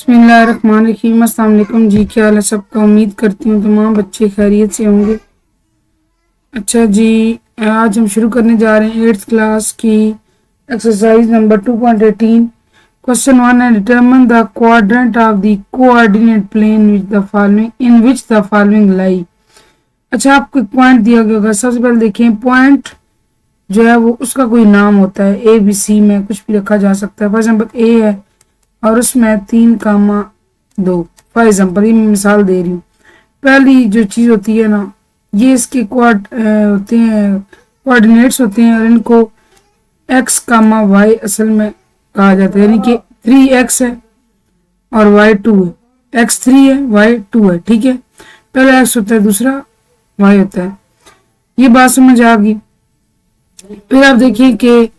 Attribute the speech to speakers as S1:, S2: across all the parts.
S1: बिस्मिल्लाहिर्रहमानिर्रहीम। अस्सलाम वालेकुम जी, क्या हाल है सबका। उम्मीद करती हूँ तमाम बच्चे खैरियत से होंगे। अच्छा जी, आज हम शुरू करने जा रहे हैं 8th क्लास की एक्सरसाइज नंबर 2.18। क्वेश्चन 1 है, determine the quadrant of the coordinate plane in which the following lie. अच्छा, आपको एक पॉइंट दिया गया होगा। सबसे पहले देखें, पॉइंट जो है वो उसका कोई नाम होता है। ए बी सी में कुछ भी रखा जा सकता है। फॉर एग्जाम्पल ए है और उसमें 3,2। फॉर एग्जाम्पल ये मैं मिसाल दे रही हूँ। पहली जो चीज होती है ना, ये इसके होते हैं, कोऑर्डिनेट्स होते हैं और इनको एक्स कामा वाई असल में कहा जाता है। यानी कि 3x है और y 2 है। x 3 है, y 2 है। ठीक है, पहला x होता है, दूसरा y होता है। ये बात समझ आ गई। फिर आप देखिए कि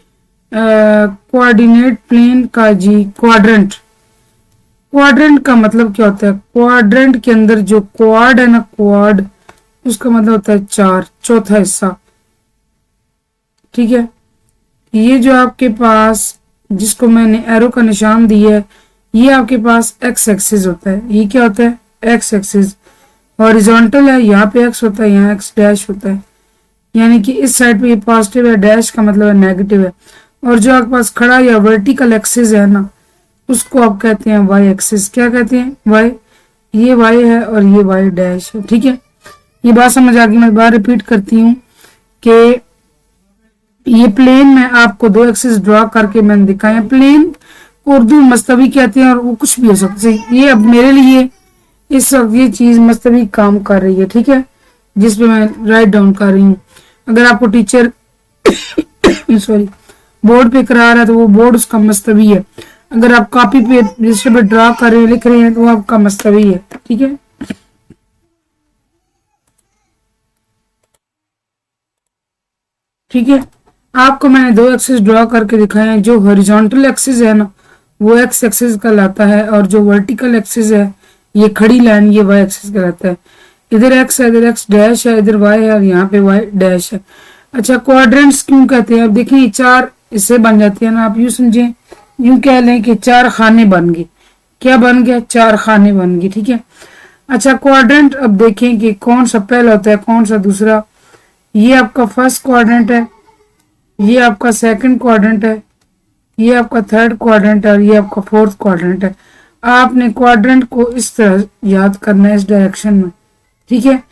S1: कोऑर्डिनेट प्लेन का जी क्वाड्रेंट का मतलब क्या होता है। क्वाड्रेंट के अंदर जो क्वाड है ना, क्वाड उसका मतलब होता है 4, चौथा हिस्सा। ठीक है, ये जो आपके पास जिसको मैंने एरो का निशान दिया है, ये आपके पास एक्स एक्सिस होता है। ये क्या होता है, एक्स एक्सिस। हॉरिजॉन्टल है, यहाँ पे एक्स होता है, यहाँ एक्स डैश होता है। यानी कि इस साइड पे ये पॉजिटिव है, डैश का मतलब है नेगेटिव है। और जो आपके पास खड़ा या वर्टिकल एक्सिस है ना, उसको आप कहते हैं वाई एक्सिस। क्या कहते हैं, वाई। ये वाई है और ये वाई डैश है। ठीक है, ये बात समझ आ गई। मैं बार रिपीट करती हूँ कि ये प्लेन में आपको 2 एक्सिस ड्रॉ करके मैंने दिखाया। प्लेन उर्दू मस्तवी कहते हैं और वो कुछ भी हो सकता है। ये अब मेरे लिए इस वक्त ये चीज मस्तवी काम कर रही है। ठीक है, जिसपे मैं राइट डाउन कर रही हूँ। अगर आपको टीचर सॉरी बोर्ड पे करा रहा है तो वो बोर्ड उसका मस्तवी है। अगर आप कॉपी पे रजिस्टर पे ड्रॉ कर रहे हैं, लिख रहे हैं, तो वो आपका मस्तवी है। ठीक है, ठीक है। आपको मैंने 2 एक्सिस ड्रॉ करके दिखाए हैं। जो हॉरिजॉन्टल एक्सिस है ना, वो एक्स एक्सिस कहलाता है और जो वर्टिकल एक्सिस है, ये खड़ी लाइन, ये वाई एक्सिस कहलाता है। इधर एक्स है, इधर एक्स डैश है, इधर वाई है और यहाँ पे वाई डैश है। अच्छा, क्वाड्रेंट्स क्यों कहते हैं। अब देखिए, ये 4 इससे बन जाते हैं ना। आप यूं समझें, यूं कह लें कि 4 खाने बन गए। क्या बन गया, 4 खाने बन गए। ठीक है। अच्छा, क्वाड्रेंट अब देखें कि कौन सा पहला होता है, कौन सा दूसरा। ये आपका फर्स्ट क्वाड्रेंट है, ये आपका सेकंड क्वाड्रेंट है, ये आपका थर्ड क्वाड्रेंट है और ये आपका फोर्थ क्वाड्रेंट है। आपने क्वाड्रेंट को इस तरह याद करना है, इस डायरेक्शन में। ठीक है,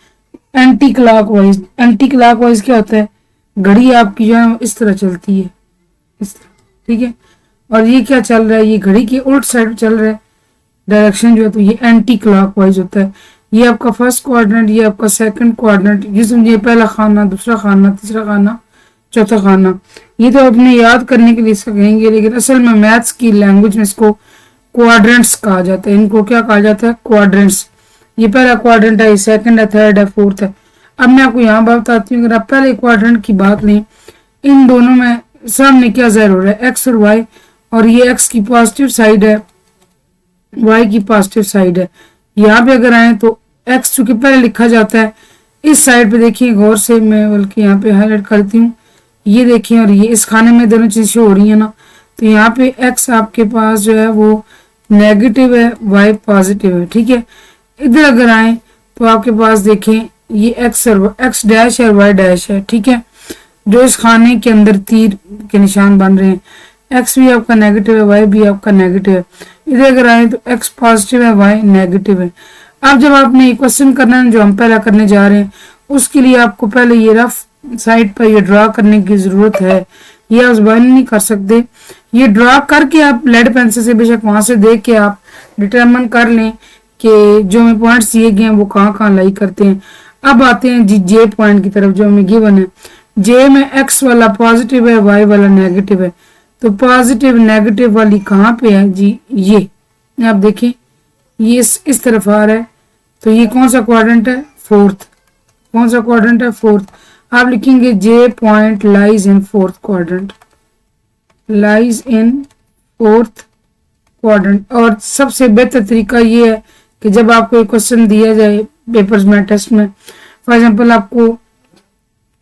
S1: एंटी क्लॉकवाइज। एंटी क्लॉकवाइज क्या होता है, घड़ी आपकी जो है इस तरह चलती है, इस तरह। ठीक है, और ये क्या चल रहा है, ये घड़ी की उल्ट साइड चल रहा है डायरेक्शन जो है, तो ये एंटी क्लॉकवाइज होता है। ये आपका फर्स्ट क्वाड्रेंट, ये आपका सेकंड क्वाड्रेंट। ये समझिए, पहला खाना, दूसरा खाना, तीसरा खाना, चौथा खाना। ये तो अपने याद करने के लिए इसका कहेंगे, लेकिन असल में मैथ्स की लैंग्वेज में इसको क्वाड्रेंट्स कहा जाता है। इनको क्या कहा जाता है, क्वाड्रेंट्स। ये पहला क्वाड्रेंट है, ये सेकंड है, थर्ड है, फोर्थ है। अब मैं आपको यहाँ बताती हूँ। अगर आप पहले क्वाड्रेंट की बात लें, इन दोनों में सामने क्या ज़ाहिर हो रहा है, एक्स और वाई। और ये एक्स की पॉजिटिव साइड है, वाई की पॉजिटिव साइड है। यहाँ पे अगर आए तो एक्स चूंकि पहले लिखा जाता है इस साइड पे, देखिए गौर से, मैं बल्कि यहाँ पे हाईलाइट करती हूँ। ये देखिए, और ये इस खाने में दोनों चीजें हो रही है ना, तो यहाँ पे एक्स आपके पास जो है वो नेगेटिव है, वाई पॉजिटिव है। ठीक है, इधर अगर आए तो आपके पास देखें, ये एक्स डैश है और वाई डैश है। ठीक है, जो इस खाने के अंदर तीर के निशान बन रहे हैं। एक्स भी आपका नेगेटिव है, वाई भी आपका नेगेटिव है। इधर अगर आए तो एक्स पॉजिटिव है, वाई नेगेटिव है। अब जब आपने क्वेश्चन करना है जो हम पहला करने जा रहे हैं, उसके लिए आपको पहले ये रफ साइड पर ये ड्रॉ करने की जरूरत है। ये आप ज़बान नहीं कर सकते। ये ड्रॉ करके आप लेड पेंसिल से बेशक वहां से देख के आप डिटरमिन कर लें कि जो हमें पॉइंट्स दिए गए हैं वो कहाँ कहाँ लाई करते हैं। अब आते हैं जी जे पॉइंट की तरफ, जो हमें गिवन है। जे में एक्स वाला पॉजिटिव है, वाई वाला नेगेटिव है। तो पॉजिटिव नेगेटिव वाली कहाँ पे है जी, ये आप देखें, ये इस तरफ आ रहा है। तो ये कौन सा क्वाड्रेंट है, फोर्थ। कौन सा क्वाड्रेंट है, फोर्थ। आप लिखेंगे J point lies in fourth quadrant, lies in fourth quadrant. और सबसे बेहतर तरीका ये है कि जब आपको एक क्वेश्चन दिया जाए पेपर्स में, टेस्ट में, फॉर एग्जांपल आपको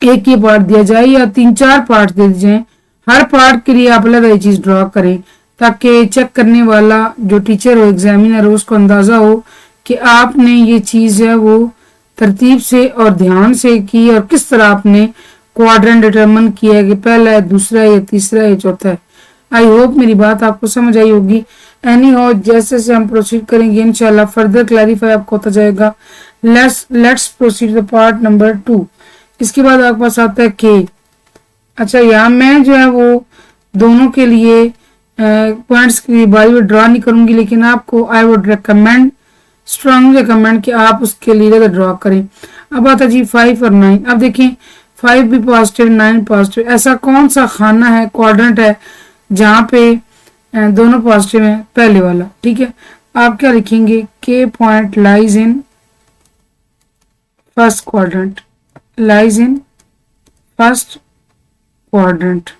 S1: एक ही पार्ट दिया जाए या 3-4 पार्ट दे दिए जाए, हर पार्ट के लिए आप अलग अलग चीज ड्रॉ करें, ताकि चेक करने वाला जो टीचर हो, एग्जामिनर हो, उसको अंदाजा हो कि आपने ये चीज है वो तरतीब से और ध्यान से की और किस तरह आपने क्वाड्रेंट डिटरमिन किया है कि पहला है, दूसरा है, तीसरा है, चौथा है। आई होप मेरी बात आपको समझ आई होगी। एनी हो, जैसे जैसे हम प्रोसीड करेंगे इंशाल्लाह फर्दर क्लैरिफाई आपको होता जाएगा। Let's proceed the part number 2। इसके बाद आपके पास आता है के। अच्छा, यहाँ मैं जो है वो दोनों के लिए पॉइंट्स की बारी में ड्रॉ नहीं करूंगी, लेकिन आपको I would recommend, strongly recommend कि आप उसके लिए ड्रॉ करें। अब आता जी 5 और 9। अब देखें 5 भी पॉजिटिव, 9 पॉजिटिव। ऐसा कौन सा खाना है, क्वाड्रेंट है, जहाँ पे दोनों पॉजिटिव हैं? पहले वाला। ठीक है, आप क्या लिखेंगे? के point lies in first quadrant, lies in first quadrant.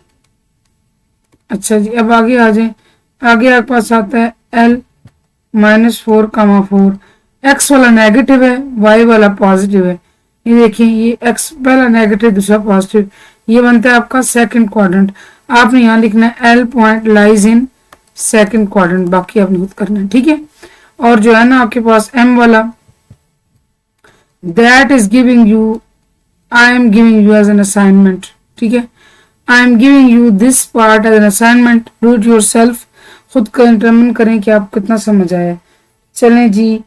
S1: अच्छा जी, अब आगे आ जाए। आगे आपके पास आता है L-4,4। एक्स वाला नेगेटिव है, वाई वाला पॉजिटिव है। ये देखिए, ये एक्स पहला नेगेटिव, दूसरा पॉजिटिव, ये बनता है आपका सेकंड क्वाड्रेंट। आपने यहाँ लिखना है L point lies in second quadrant, बाकी आपने खुद करना है। ठीक है, और जो है ना आपके पास M वाला, that is giving you, I am giving you as an assignment. ठीक है, I am giving you this part as an assignment, do it yourself. खुद का डिटरमिन करें कि आप कितना समझ आया। चलें जी,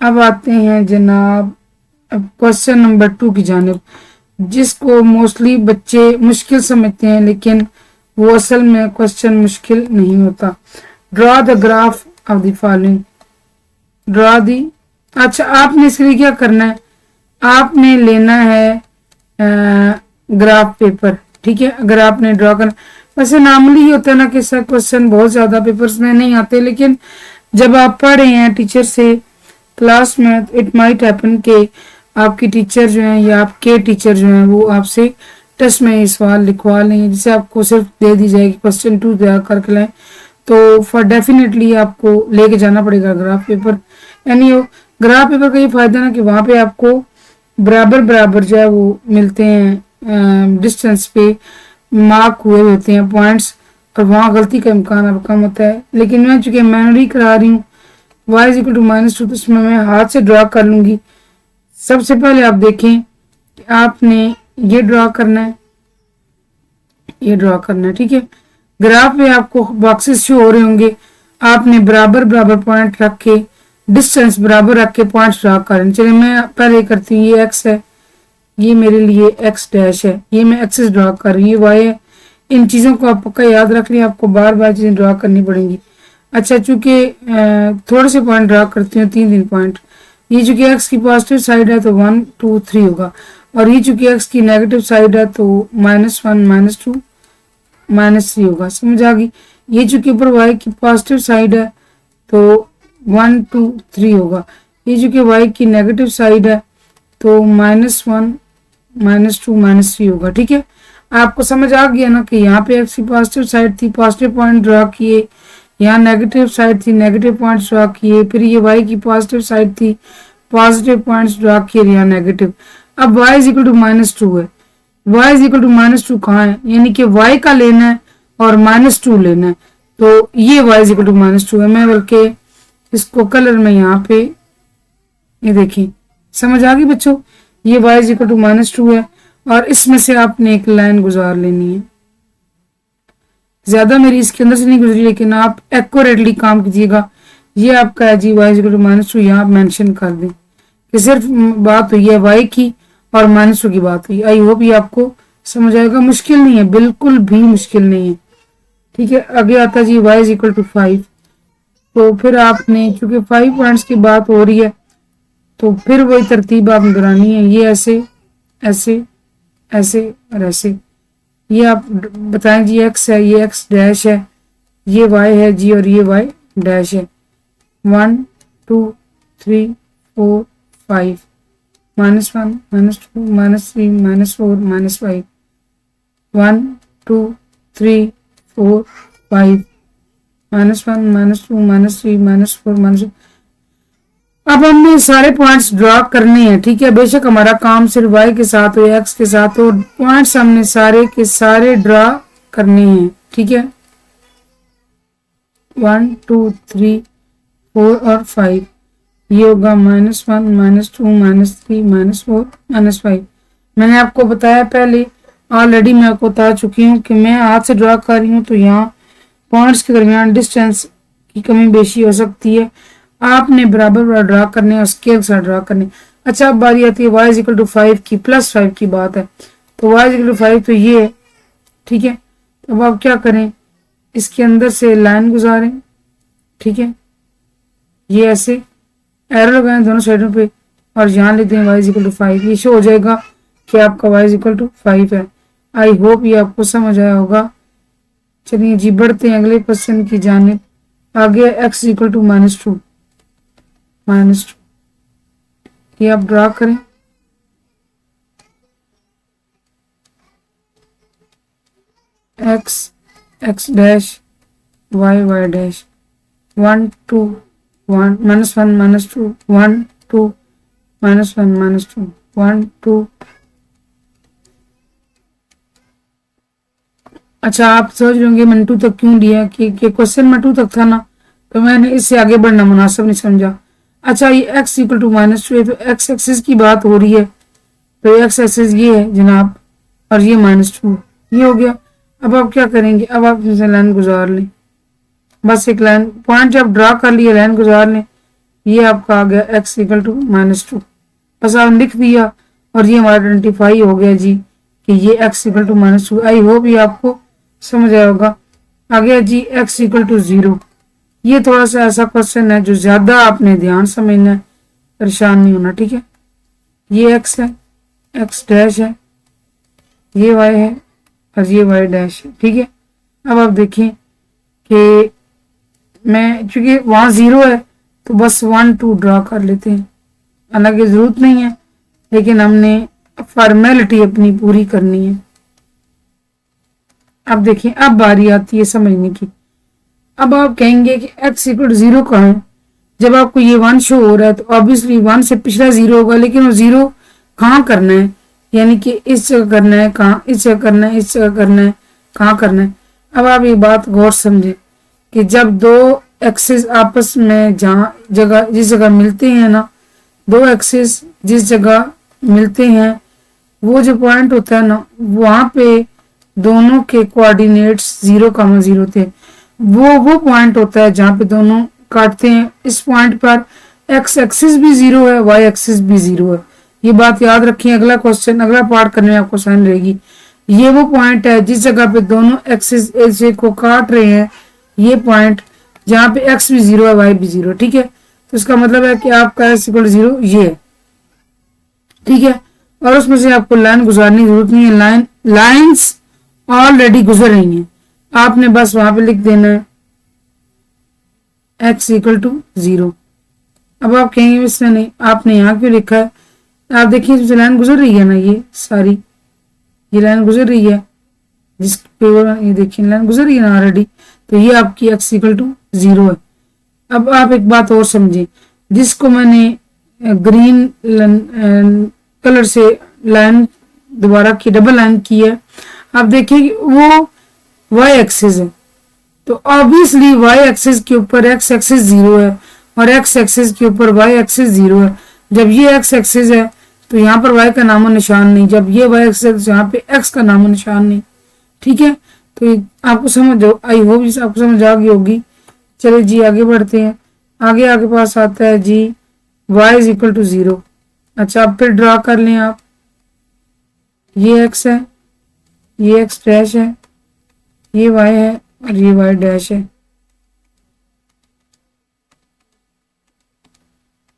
S1: अब आते हैं जनाब क्वेश्चन नंबर 2 की जानिब, जिसको मोस्टली बच्चे मुश्किल समझते हैं, लेकिन वो असल में क्वेश्चन मुश्किल नहीं होता। Draw the graph of the following, draw the. अच्छा, आपने इसके लिए क्या करना है? आपने लेना है ग्राफ पेपर। ठीक है, अगर आपने ड्रॉ करना, वैसे नॉर्मली ये होता है ना कि सर क्वेश्चन बहुत ज्यादा पेपर्स में नहीं आते, लेकिन जब आप पढ़ रहे हैं टीचर से क्लास में, इट माइट हैपन कि आपकी टीचर जो है या आपके टीचर जो है वो आपसे टेस्ट में ये सवाल लिखवा लेंगे, जिसे आपको सिर्फ दे दी जाएगी क्वेश्चन 2 तैयार करके लाएं, तो फॉर डेफिनेटली आपको लेके जाना पड़ेगा ग्राफ पेपर। यानी ग्राफ पेपर का ये फायदा ना कि वहां पे आपको बराबर बराबर जो है वो मिलते हैं, डिस्टेंस पे मार्क हुए होते हैं पॉइंट्स, और वहाँ गलती का इम्कान अब कम होता है। लेकिन मैं चूंकि मैनुअली करा रही हूँ y इज इक्वल टू -2, तो इसमें मैं हाथ से ड्रॉ कर लूंगी। सबसे पहले आप देखें कि आपने ये ड्रॉ करना है, ये ड्रॉ करना है। ठीक है, ग्राफ पे आपको बॉक्सेस शो हो रहे होंगे, आपने बराबर बराबर पॉइंट रख के, डिस्टेंस बराबर रख के पॉइंट्स ड्रॉ करें। चलिए मैं पहले करती हूँ, ये x है, ये मेरे लिए x डैश है, ये मैं एक्सेस ड्रॉ कर रही हूँ, y है। इन चीज़ों को आप पक्का याद रख लें, आपको बार बार चीज़ें ड्रॉ करनी पड़ेंगी। अच्छा, चूंकि थोड़े से पॉइंट ड्रॉ करती हूँ, 3 पॉइंट। ये चूंकि x की पॉजिटिव साइड है तो 1 2 3 होगा, और ये चूंकि x की नेगेटिव साइड है तो -1 -2 -3 होगा। समझ आ गई? ये चूंकि ऊपर y की पॉजिटिव साइड है तो 1 2 3 होगा। ये चूंकि y की नेगेटिव साइड है तो -1 -2 -3 होगा। ठीक है, आपको समझ आ गया ना कि यहाँ पे x की पॉजिटिव साइड थी, पॉजिटिव पॉइंट ड्रॉ किए, यहाँ नेगेटिव साइड थी, नेगेटिव पॉइंट्स ड्रॉ किए, फिर ये y की पॉजिटिव साइड थी, पॉजिटिव पॉइंट्स ड्रॉ किए, यहाँ नेगेटिव। अब y इज इक्वल टू -2 है, y इज इक्वल टू -2 कहाँ है? यानी कि y का लेना है और -2 लेना है, तो ये y इज इक्वल टू -2 है। मैं बल्कि इसको कलर में यहाँ पे, ये देखिए, समझ आ गई बच्चों? ये y इज इक्वल टू -2 है, और इसमें से आपने एक लाइन गुजार लेनी है। ज्यादा मेरी इसके अंदर से नहीं गुजरी, लेकिन आप एक्यूरेटली काम कीजिएगा। ये आपका है जी y इज इक्वल टू -2, यहाँ आप मेंशन कर दें कि सिर्फ बात हुई है y की और -2 की बात हुई। आई होप ये आपको समझ आएगा। मुश्किल नहीं है, बिल्कुल भी मुश्किल नहीं है। ठीक है, आगे आता जी y इज इक्वल टू 5। तो फिर आपने, चूंकि 5 पॉइंट्स की बात हो रही है, तो फिर वही तरतीब आपने दोहरानी है। ये ऐसे ऐसे ऐसे और ऐसे। ये आप बताएं जी x है, ये x डैश है, ये y है जी, और ये y डैश है। 1 2 3 4 5 -1 -2 -3 -4 -5 1 2 3 4 5 -1 -2 -3 -4 -5। अब हमने सारे पॉइंट्स ड्रॉ करने हैं। ठीक है, बेशक हमारा काम सिर्फ y के साथ हो, x के साथ हो, पॉइंट्स हमने सारे के सारे ड्रॉ करने हैं। ठीक है, 1 2 3 4 और 5, ये होगा -1 -2 -3 -4 -5। मैंने आपको बताया पहले, ऑलरेडी मैं आपको बता चुकी हूँ कि मैं हाथ से ड्रा कर रही हूँ तो यहाँ पॉइंट्स के दरमियान डिस्टेंस की कमी बेशी हो सकती है। आपने बराबर ड्रा करने और स्केल के साथ ड्रा करने। अच्छा, अब बारी आती है y = 5 की, +5 की बात है, तो y = 5 तो ये है, ठीक है। तो अब आप क्या करें, इसके अंदर से लाइन गुजारें, ठीक है, ये ऐसे एरो लगाएं दोनों साइडों पे और यहाँ लिख दें y = 5। ये शो हो जाएगा कि आपका y = 5 है। आई होप ये आपको समझ आया होगा। चलिए जी, बढ़ते हैं अगले क्वेश्चन की जानिब। आगे x = -2, ये आप ड्रा करें। x dash y dash 1 2 1 -1 -2 1 2 -1 -2 1 2। अच्छा, आप सोच रहे होंगे मैंने 2 तक क्यों लिया, कि क्वेश्चन में 2 तक था ना, तो मैंने इससे आगे बढ़ना मुनासिब नहीं समझा। अच्छा, ये x = -2 है, तो x एक्सिस की बात हो रही है, तो x एक्सिस ये है जनाब, और ये -2, ये हो गया। अब आप क्या करेंगे, अब आप इनसे लाइन गुजार लें, बस एक लाइन पॉइंट जब ड्रा कर लिए लाइन गुजार लें, ये आपका आ गया x = -2, बस आप लिख दिया और ये हमारा आइडेंटिफाई हो गया जी कि ये x = -2। आई होप ये आपको समझ आया होगा। आ गया जी x = 0। ये थोड़ा सा ऐसा क्वेश्चन है जो ज्यादा आपने ध्यान समझना है, परेशान नहीं होना, ठीक है। ये x है, x डैश है, ये y है और ये y डैश है, ठीक है। अब आप देखें कि मैं चूंकि वहां 0 है तो बस 1 2 ड्रा कर लेते हैं, हालांकि जरूरत नहीं है, लेकिन हमने फॉर्मेलिटी अपनी पूरी करनी है। अब देखिए, अब बारी आती है समझने की। अब आप कहेंगे कि x = 0 कहाँ है, जब आपको ये 1 शो हो रहा है तो ऑब्वियसली 1 से पिछला 0 होगा, लेकिन वो 0 कहाँ करना है, यानी कि इस जगह करना है, कहाँ, इस जगह करना है, इस जगह करना है, कहाँ करना है। अब आप ये बात गौर समझे कि जब दो एक्सिस आपस में जहाँ जगह जिस जगह मिलते हैं ना, दो एक्सिस जिस जगह मिलते हैं, वो जो पॉइंट होता है ना, वहां पे दोनों के कोऑर्डिनेट्स 0,0 थे। वो पॉइंट होता है जहाँ पे दोनों काटते हैं। इस पॉइंट पर x एक्सिस भी 0 है, y एक्सिस भी 0 है। ये बात याद रखिए, अगला क्वेश्चन, अगला पार्ट करने में आपको आसान रहेगी। ये वो पॉइंट है जिस जगह पे दोनों एक्सिस एक को काट रहे हैं, ये पॉइंट जहाँ पे x भी 0 है, y भी 0, ठीक है। तो इसका मतलब है कि आपका x = 0 ये है, ठीक है। और उसमें से आपको लाइन गुजारने की जरूरत नहीं है, लाइंस ऑलरेडी गुजर रही हैं, आपने बस वहां पे लिख देना है x = 0। अब आप कहेंगे इसमें नहीं, आपने यहाँ क्यों लिखा है, आप देखिए इसमें लाइन गुजर रही है ना, ये सारी ये लाइन गुजर रही है, जिस पे ये देखिए लाइन गुजर रही है ना ऑलरेडी, तो ये आपकी x = 0 है। अब आप एक बात और समझें, जिसको मैंने ग्रीन कलर से लाइन दोबारा की, डबल लाइन की है, आप देखिए वो y एक्सिस है, तो ऑब्वियसली y एक्सिस के ऊपर x एक्सिस 0 है और x एक्सिस के ऊपर y एक्सिस 0 है। जब ये x एक्सिस है तो यहाँ पर y का नामो निशान नहीं, जब ये y एक्सिस यहाँ पे x का नामो निशान नहीं, ठीक है। तो आपको समझ, आई होप आपको समझ आ गई होगी। चलिए जी आगे बढ़ते हैं। आगे आपके पास आता है जी y = 0। अच्छा, अब फिर ड्रा कर लें आप, ये x है, ये x डैश है, ये y है और ये y डैश है।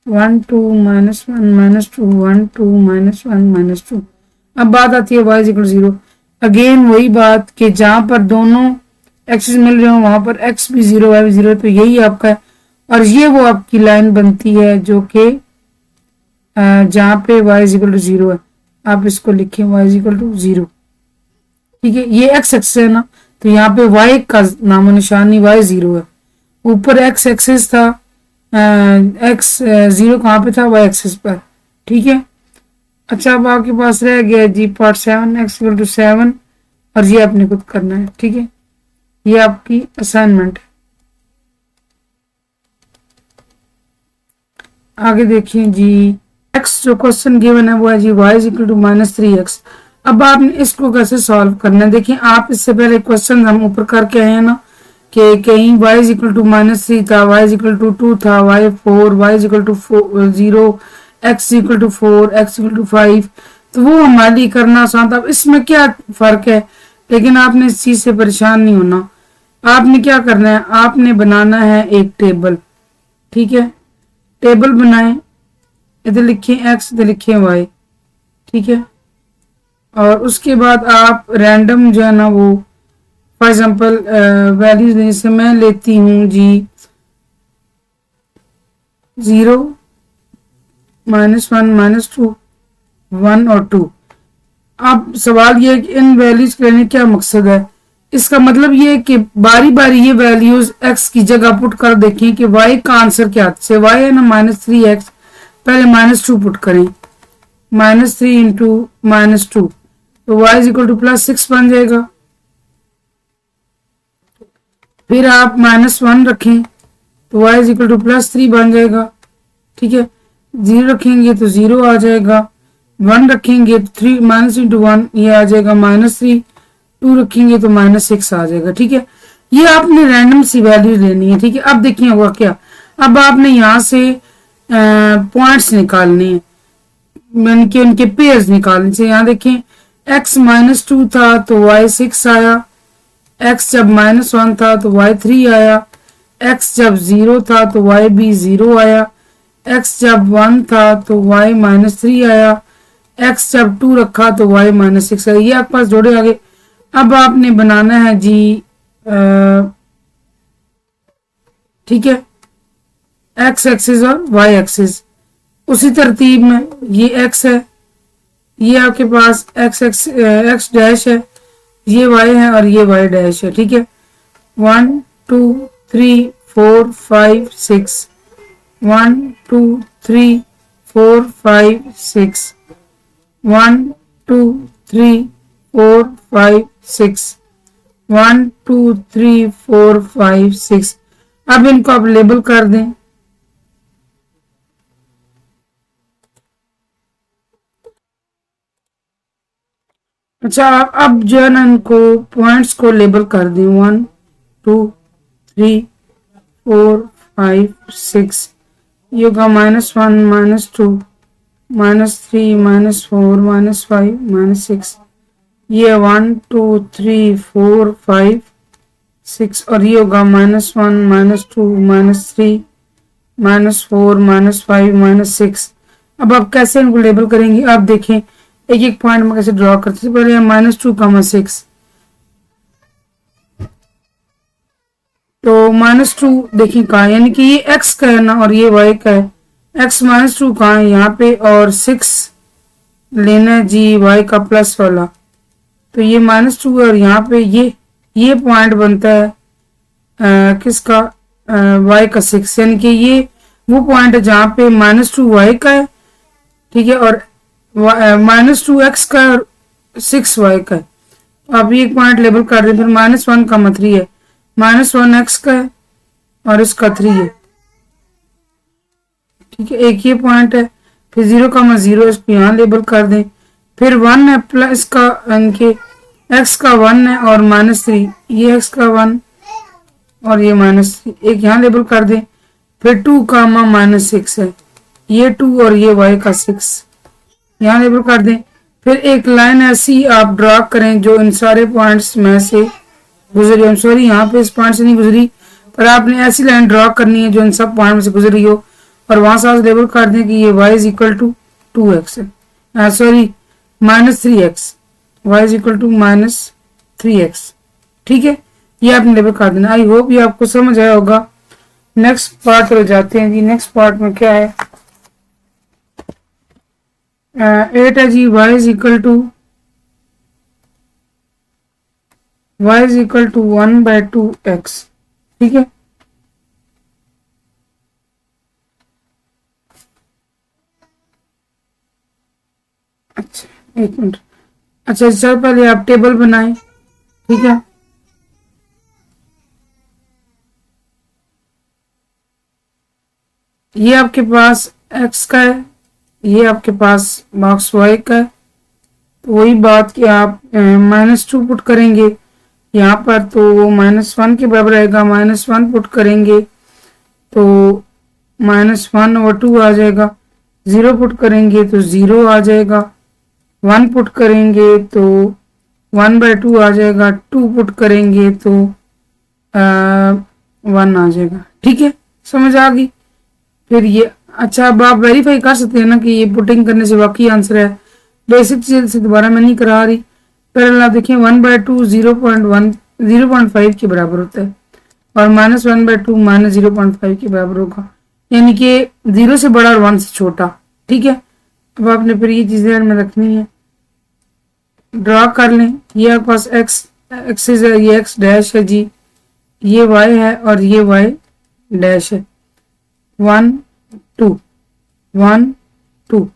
S1: 1 2 -1 -2 1 2 -1 -2। अब बात आती है y = 0। अगेन वही बात कि जहां पर दोनों एक्सिस मिल रहे हो वहां पर x भी 0 y भी 0, तो यही आपका है। और ये वो आपकी लाइन बनती है जो कि जहां पे y = 0 है, आप इसको लिखें y = 0, ठीक है। ये x एक्सिस है ना, तो यहाँ पे y का नामो निशान नहीं, y 0 है। ऊपर x एक्सिस था, x 0 कहाँ पे था, y एक्सिस पर, ठीक है। अच्छा, अब आपके पास रह गया जी पार्ट 7, x = 7, और ये आपने खुद करना है, ठीक है। ये आपकी असाइनमेंट है। आगे देखिए जी, एक्स जो क्वेश्चन गिवन है वो है जी Y is equal to -3x। अब आपने इसको कैसे सॉल्व करना है, देखिए आप इससे पहले क्वेश्चन हम ऊपर करके आए हैं ना कि कहीं y इज इक्वल टू -3 था, y इज इक्वल टू 2 था, y4, y is equal to 0, x equal to 4, x equal to 5, तो वो हमारे लिए करना आसान था। अब इसमें क्या फर्क है, लेकिन आपने इस चीज से परेशान नहीं होना। आपने क्या करना है, आपने बनाना है एक टेबल, ठीक है। टेबल बनाएं, इधर लिखिए x, इधर लिखिए y, ठीक है। और उसके बाद आप रैंडम जो है ना वो फॉर एग्जाम्पल वैल्यूज, जैसे मैं लेती हूँ जी 0, -1, -2, 1 और 2। अब सवाल ये है कि इन वैल्यूज के लेने क्या मकसद है। इसका मतलब ये है कि बारी बारी ये वैल्यूज x की जगह पुट कर देखें कि y का आंसर क्या है। से y है ना -3x, पहले -2 पुट करें, -3 इंटू -2, तो y इज इक्वल टू +6 बन जाएगा। फिर आप -1 रखें तो y इज इक्वल टू +3 बन जाएगा, ठीक है। 0 रखेंगे तो 0 आ जाएगा, 1 रखेंगे तो 3 -1 ये आ जाएगा -3, 2 रखेंगे तो -6 आ जाएगा, ठीक है। ये आपने रैंडम सी वैल्यू लेनी है, ठीक है। अब देखिए हुआ क्या, अब आपने यहाँ से पॉइंट्स निकालने हैं, यानी कि उनके पेयर्स निकालने से। यहाँ देखें x -2 था तो y 6 आया, x जब -1 था तो y 3 आया, x जब 0 था तो y भी 0 आया, x जब 1 था तो y -3 आया, x जब 2 रखा तो y -6 आया। ये आपके पास जोड़े आगे। अब आपने बनाना है जी ठीक है, x एक्सिस और y एक्सिस उसी तरतीब में। ये x है, ये आपके पास x डैश है, ये y है और ये y डैश है, ठीक है। 1 2 3 4 5 6, 1 2 3 4 5 6, 1 2 3 4 5 6, 1 2 3 4 5 6। अब इनको आप लेबल कर दें। अच्छा, अब जो है ना इनको पॉइंट्स को लेबल कर दें, 1 2 3 4 5 6। ये होगा -1 -2 -3 -4 -5 -6। ये 1 2 3 4 5 6 और ये होगा -1 -2 -3 -4 -5 -6। अब आप कैसे इनको लेबल करेंगे, आप देखें एक एक पॉइंट में कैसे ड्रॉ करते हैं। पहले -2 6, तो -2 देखिए कहाँ है, यानी कि ये x का है ना और ये y का है। x -2 कहाँ है, यहाँ पे, और 6 लेना है जी y का प्लस वाला, तो ये -2 है और यहाँ पे ये पॉइंट बनता है किसका, y का 6, यानी कि ये वो पॉइंट है जहाँ पे -2 y का है, ठीक है, और -2 x का और 6 y का है। अब ये पॉइंट लेबल कर दें। फिर -1 का 3 है, -1 x का है और इसका 3 है, ठीक है, एक ये पॉइंट है। फिर 0 इसको यहाँ लेबल कर दें। फिर 1 है प्लस का, इनके x का 1 है और -3, ये x का 1 और ये -3, एक यहाँ लेबल कर दें। फिर 2 का -6 है, ये 2 और ये y का 6 यहाँ लेबल कर दें। फिर एक लाइन ऐसी आप ड्रा करें जो इन सारे पॉइंट्स में से गुजरी हो। सॉरी, यहाँ पे इस पॉइंट से नहीं गुजरी, पर आपने ऐसी लाइन ड्रा करनी है जो इन सब पॉइंट में से गुजरी हो, और वहां से आप लेबल कर दें कि ये y is equal to 2x है, sorry -3x, y is equal to -3x, ठीक है। ये आपने लेबल कर देना। आई होप ये आपको समझ आया होगा। नेक्स्ट पार्ट पर जाते हैं जी। नेक्स्ट पार्ट में क्या है, 8 है जी, y is equal to 1/2x, ठीक है। अच्छा एक मिनट, अच्छा सर पहले आप टेबल बनाएं, ठीक है। ये आपके पास एक्स का है, ये आपके पास बॉक्स वाई का है। तो वही बात कि आप -2 पुट करेंगे यहाँ पर तो वो -1 के बराबर आएगा। -1 पुट करेंगे तो -1/2 आ जाएगा। 0 पुट करेंगे तो 0 आ जाएगा। 1 पुट करेंगे तो 1/2 आ जाएगा। 2 पुट करेंगे तो 1 आ जाएगा। ठीक है, समझ आ गई। फिर ये अच्छा, अब आप वेरीफाई कर सकते हैं ना कि ये पुटिंग करने से वाकई आंसर है। बेसिक चीज से दोबारा मैं नहीं करा रही। पहले आप देखिए 1/2 0.5 के बराबर होता है और -1/2 -0.5 के बराबर होगा, यानी कि 0 से बड़ा और 1 से छोटा। ठीक है, अब आपने फिर ये चीजें ध्यान में रखनी है। ड्रा कर लें, ये आपके पास एक्स एक्सिस है, ये एक्स डैश है जी, ये वाई है और ये वाई डैश है। 1 2 1 2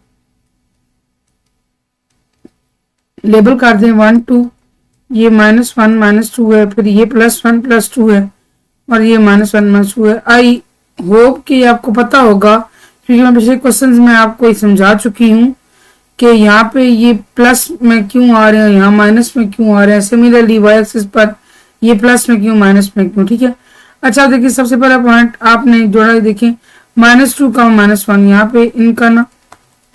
S1: लेबल कर दें 1 2। ये -1 -2 है, फिर ये +1 +2 है और ये -1 -2 है। आई होप कि आपको पता होगा, क्योंकि मैं पिछले क्वेश्चन में आपको समझा चुकी हूँ कि यहाँ पे ये प्लस में क्यों आ रहे हैं, यहाँ माइनस में क्यों आ रहे हैं। सिमिलरली वाई एक्सिस पर ये प्लस में क्यों, माइनस में क्यों। ठीक है, अच्छा देखिए सबसे पहला पॉइंट आपने जोड़ा है, देखिए -2 का -1, यहाँ पे इनका ना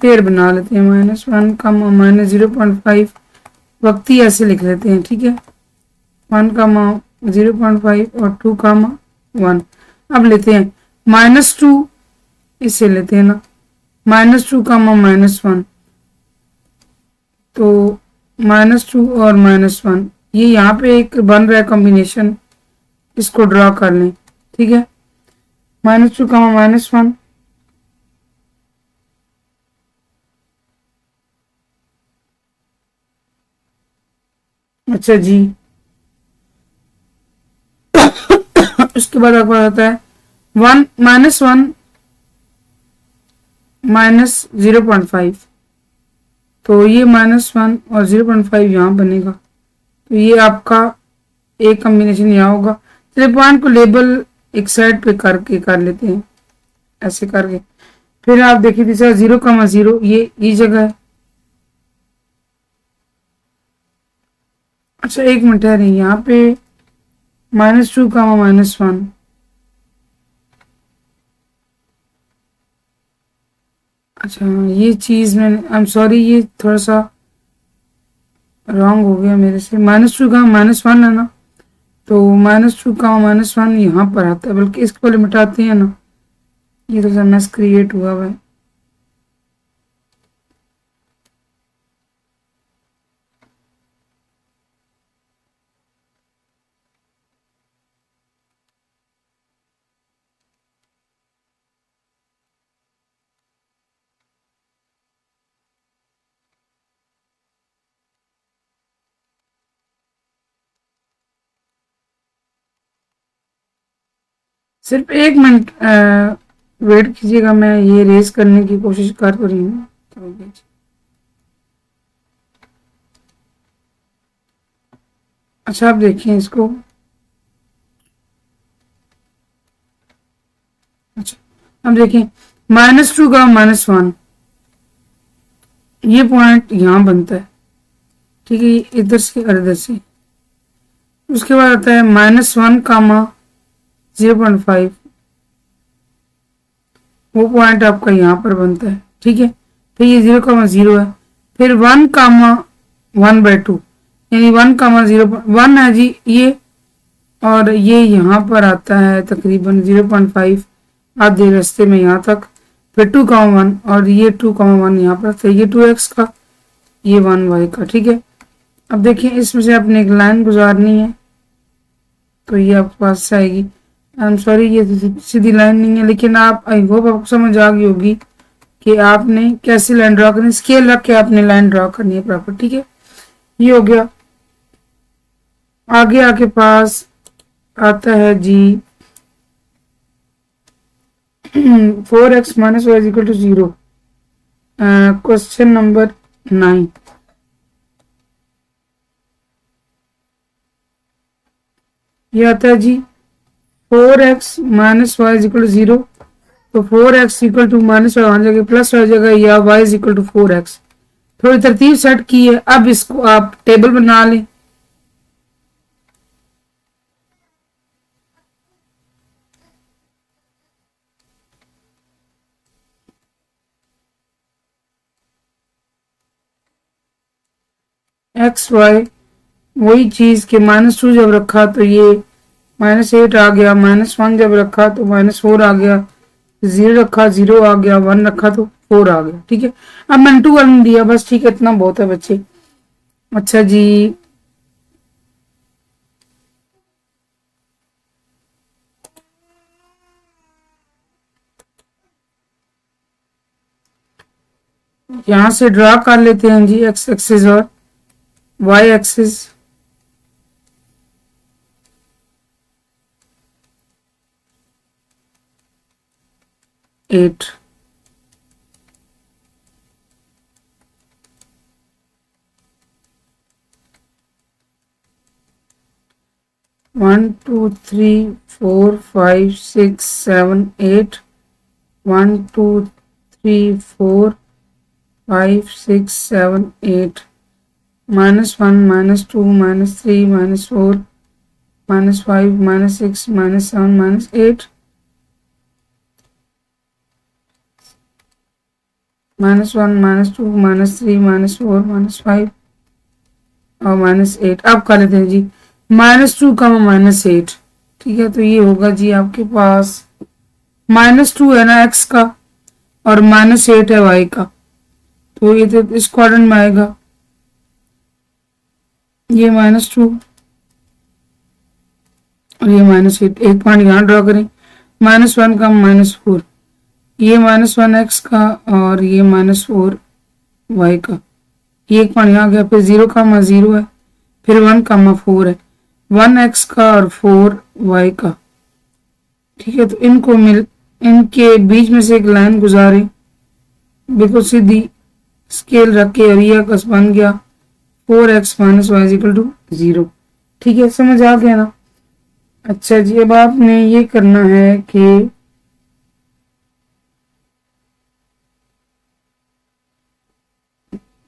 S1: पेड़ बना लेते हैं। -1 का -0.5 वक्ती ऐसे लिख लेते हैं। ठीक है, 1 का 0.5 और 2 का 1। अब लेते हैं -2, इसे लेते हैं ना -2 का -1, तो -2 और -1 ये यहाँ पे एक बन रहा है कॉम्बिनेशन, इसको ड्रॉ कर लें। ठीक है, -2 का -1, अच्छा जी। उसके बाद आपको आता है 1 -0.5, तो ये -1 और 0.5 यहाँ बनेगा, तो ये आपका एक कॉम्बिनेशन यहाँ होगा। चलिए पॉइंट को लेबल एक साइड पे करके कर लेते हैं, ऐसे करके। फिर आप देखिए तीसरा 0,0, ये जगह है। अच्छा एक मिनट है, नहीं यहाँ पे -2 का -1, अच्छा ये चीज मैंने, आई एम सॉरी, ये थोड़ा सा रॉन्ग हो गया मेरे से। -2 का -1 है ना, तो -2 का -1 यहाँ पर आता है, बल्कि इसको पहले मिटाते हैं ना, ये थोड़ा सा मैस क्रिएट हुआ है। सिर्फ एक मिनट वेट कीजिएगा, मैं ये रेस करने की कोशिश कर तो रही हूँ। अच्छा आप देखिए इसको, अच्छा अब देखिए -2 का -1, ये पॉइंट यहाँ बनता है। ठीक है, इधर से और इधर से। उसके बाद आता है -1 का 0.5, वो पॉइंट आपका यहाँ पर बनता है। ठीक है, फिर ये 0,0 है, फिर 1 का 1/2, यानी 1 का 0.1 है जी ये, और ये यहाँ पर आता है तकरीबन 0.5 आधे रास्ते में यहाँ तक। फिर 2,1 और ये 2,1 यहाँ पर आता है, ये 2x का, ये 1y का। ठीक है, अब देखिए इसमें से आपने एक लाइन गुजारनी है, तो ये आपके पास आएगी। आई एम सॉरी, ये सीधी लाइन नहीं है, लेकिन आप, आई होप आपको समझ आ गई होगी कि आपने कैसे लाइन ड्रॉ करनी, स्केल रख के आपने लाइन ड्रॉ करनी है प्रॉपर। ठीक है, ये हो गया। आगे आपके पास आता है जी 4x - y = 0। क्वेश्चन नंबर 9, ये आता है जी 4x - y = 0 तो 4x equal to minus Y वहां जाके प्लस हो जाएगा या y is equal to 4x। थोड़ी तरतीब सेट की है, अब इसको आप टेबल बना लें। एक्स वाई वही चीज के -2 जब रखा तो ये -8 आ गया, -1 जब रखा तो -4 आ गया, 0 रखा 0 आ गया, 1 रखा तो 4 आ गया। ठीक है, अब मैंने 2 1 दिया बस, ठीक है, इतना बहुत है बच्चे। अच्छा जी, यहां से ड्रा कर लेते हैं जी एक्स एक्सिस और Y axis. Eight, one two three four five six seven eight, 1 2 3 4 5 6 7 8, -1 -2 -3 -4 -5 -6 -7 -8, -1 -2 -3 -4 -5 और -8। अब कर लेते हैं जी -2 का -8। ठीक है, तो ये होगा जी आपके पास -2 है ना x का और -8 है y का, तो ये तो इस क्वाड्रेंट में आएगा। ये -2 और ये -8, एक पॉइंट यहाँ ड्रॉ करें, -1 का -4, ये -1 x का और ये -4 y का, ये एक पॉइंट यहाँ गया, फिर 0 का 0 है, फिर 1 का 4 है, 1 x का और 4 y का। ठीक है, तो इनके बीच में से एक लाइन गुजारें, बिल्कुल सीधी स्केल रख के, और ये आपस बन गया 4x - y इक्वल टू 0। ठीक है, समझ आ गया ना। अच्छा जी, अब आपने ये करना है कि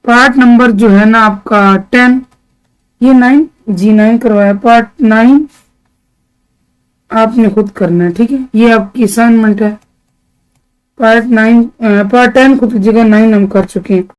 S1: पार्ट नंबर जो है ना आपका 10, ये 9 जी 9 करवाया, पार्ट 9 आपने खुद करना है। ठीक है, ये आपकी असाइनमेंट है। पार्ट 10 खुद की जगह 9 हम कर चुके हैं।